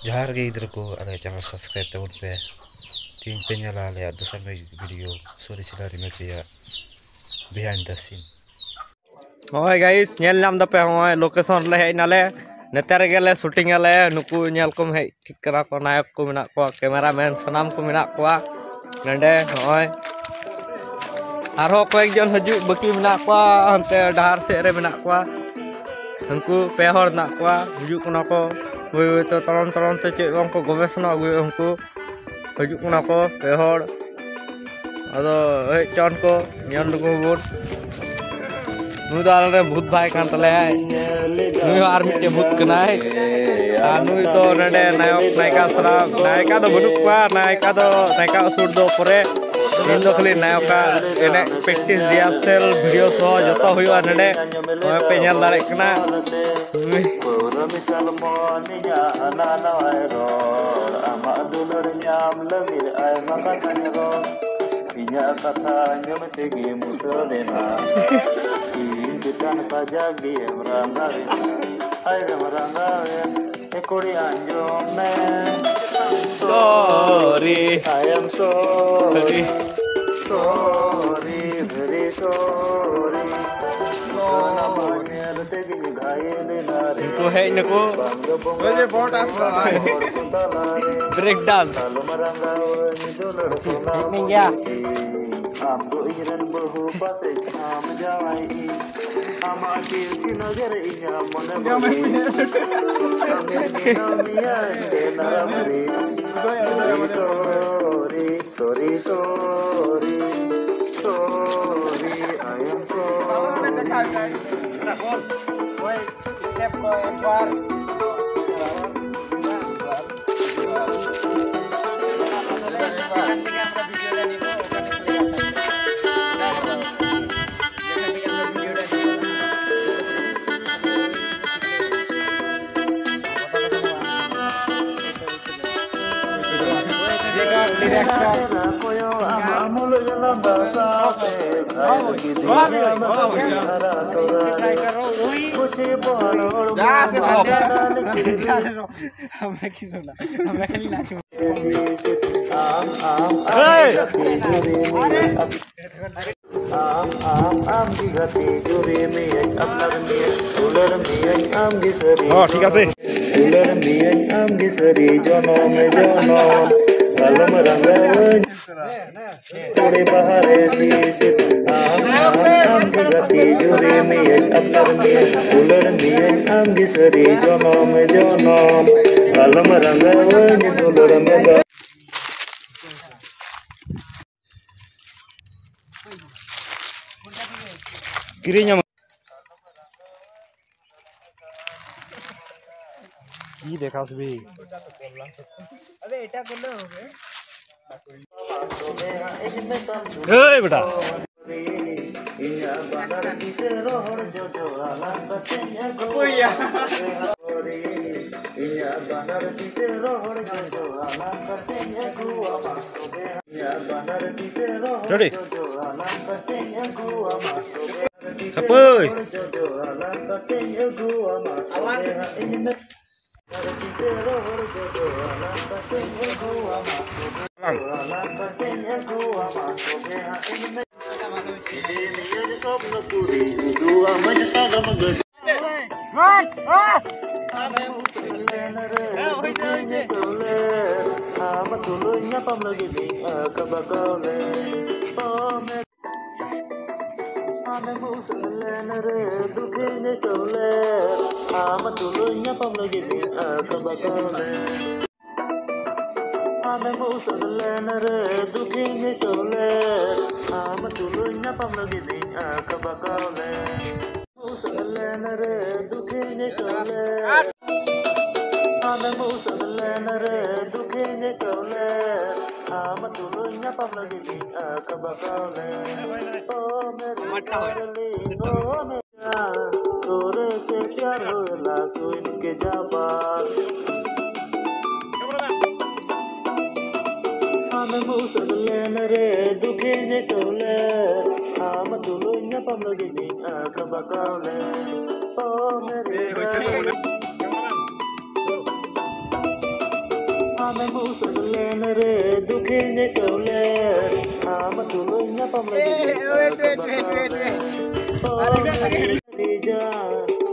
Johar ge idhar ko ala channel subscribe tabun pe tin pe nyala ale dosa music video sorry sila remake ya behind the scene. Hoi guys, nyel nam dape hoi location le hei nale netar gele shooting ale nuku nyel kum hei thik kara ko nayak ko menak ko cameraman sanam ko menak ko nende hoi arho koekjon haju baki menak ko hante dahar se re menak ko unku pe hor nak ko haju kana ko oi to tolon te che bang ko gobesna oi unku haju kana ko pe hor ado hei chon ko nyel nuku bot नुई तो आले भूत भाई कान तले नुई are मिटे भूत कनाय नुई तो नडे नायक नायिका सरा नायिका दो बनुक पा नायिका सुर दो परे इन दो खाली नायका एने प्रैक्टिस रिहर्सल वीडियो सो जतो हुआ नडे ओय पे नेल दाड़े कना Inya kata nyamete musalena Injukan pajak di meranggarin Aire meranggarin Ekori anjome Sorry I am sorry Sorry, very sorry को है इनको मुझे बहुत ब्रेक डांस नहीं क्या sorry sorry sorry I am sorry ঠিক আছে Alam ranggawan Tore bahare sisit am gati jure miyan apnar miyan ular miyan am gisari jonom alam ranggawan ular mega kirinya की देखा सभी अबे एटा कर लो हो गए बेटा inya banar ditero hor jojo alang katenya go inya banar ditero hor jojo alang katenya go ama inya banar ditero hor jojo alang katenya go ama Kapoi jojo alang katenya go ama inya ditero hor jojo alang katenya go ama alang katenya go ama inya dua maja magad matulungnya pamlagi kabakaule ame musallenere dukhinya kaule matulungnya pamlagi kabakaule ame musallenere dukhinya kaule matulungnya pamlagi kabakaule musallenere dukhinya kaule ame musallenere dukhinya kaule matulungnya pamlagi kabakaule oh mere darling oh mera tore se pyar hola suin ke jabar ame musallenere dukhinya kaule matulungnya pamlagi kabakaule oh mere Ame musad len re dukhe kaule am tulunya pamle जा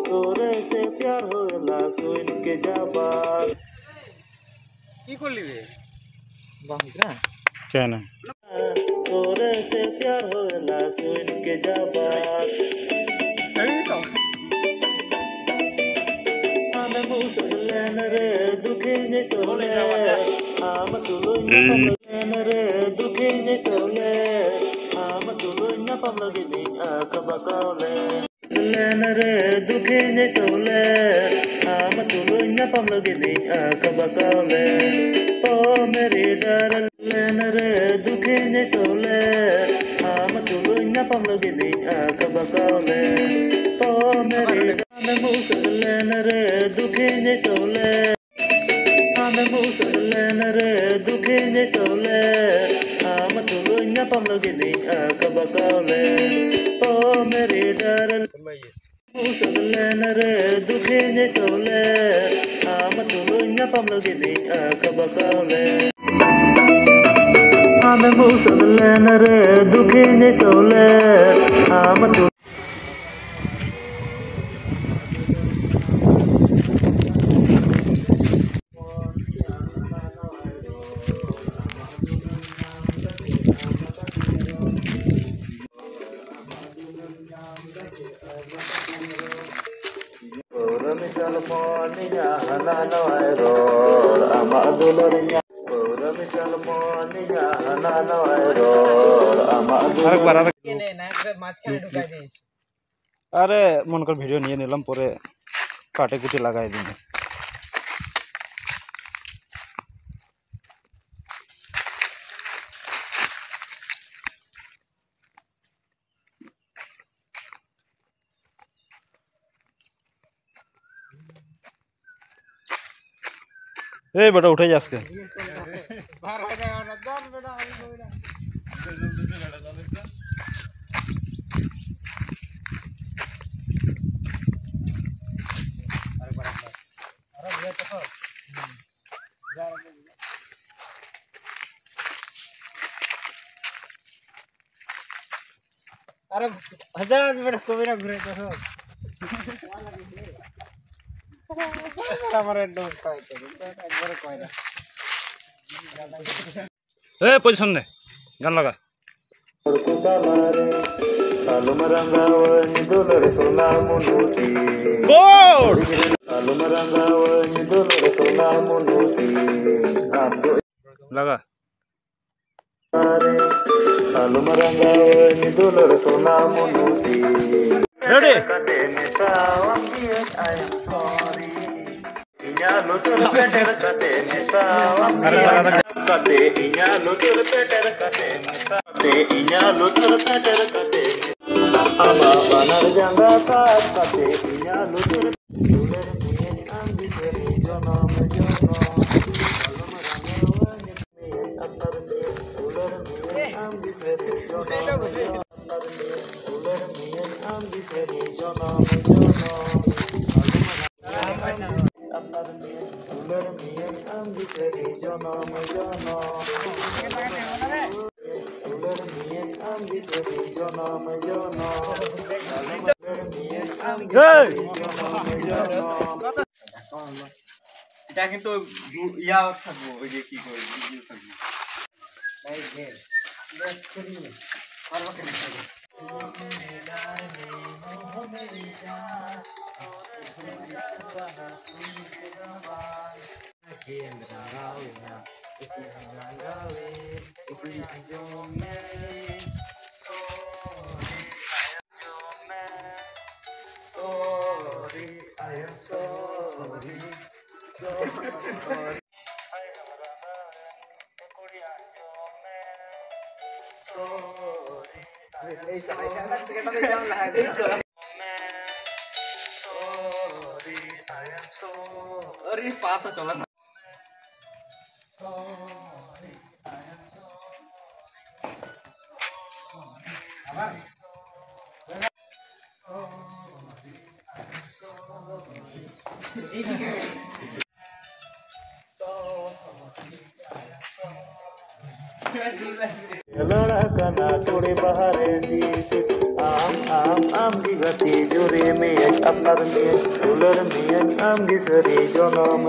तोरे से प्यार होला सुन के जाबा কি করলি রে কেন तोरे से प्यार होला सुन के जाबा आमे मुसलन रे दुखे ने तोले आम तुलुन रे दुखे ने तोले आम तुलुन पमलगे नी akabakaule len re दुखे ने तोले आम तुलुन पमलगे नी akabakaule ओ मेरी darling re दुखे ने तोले आम तुलुन पमलगे नी akabakaule ओ मेरी ame musadlen re दुखे ने तोले ame musadlen re दुखे ने तोले आम तुलुन पमलगे नी akabakaule ओ मेरी darling musadlen re दुखे ने तोले आम तुलुन पमलगे नी akabakaule ame musadlen re दुखे ने तोले आम misal moninya hanana airol ama adularinya ora misal moninya hanana airol ama adularinya কেনে না করে মাঝখানে ঢুকাই দিস আরে মন কর ভিডিও নিয়ে নিলাম পরে কাটে কুটে লাগাই দিন ए बेटा उठे जा इसके बाहर हो जाएगा ना जान बेटा अरे हजार बेटा कोई ना घुरे तो हमारे दोस्त का है একবারে কয় না ए पोजीशन ने गान लगा बोर्ड लगा ready Inya lutur peter kate neta kate inya lutur peter kate neta kate inya lutur peter kate ama banar janga saat kate inya lutur luler mien ambi seri jono mejono alum rangawani mien apar mien luler mien ambi seri jono mejono apar mien luler mien ambi seri jono mejono এটা কিন্তু ইয়া থাকবো ওই যে কি করে video থাকবে এই যে দেখ করি পারবা কেন Sorry, I am sorry. Sorry. I am sorry, I am sorry, I am sorry. अरे पाता चला ना Sorry, I am sorry. लड़ा कना तोड़े बहारे शीश आम की गति जोरे में अपर में उलर में आम की सरे जनम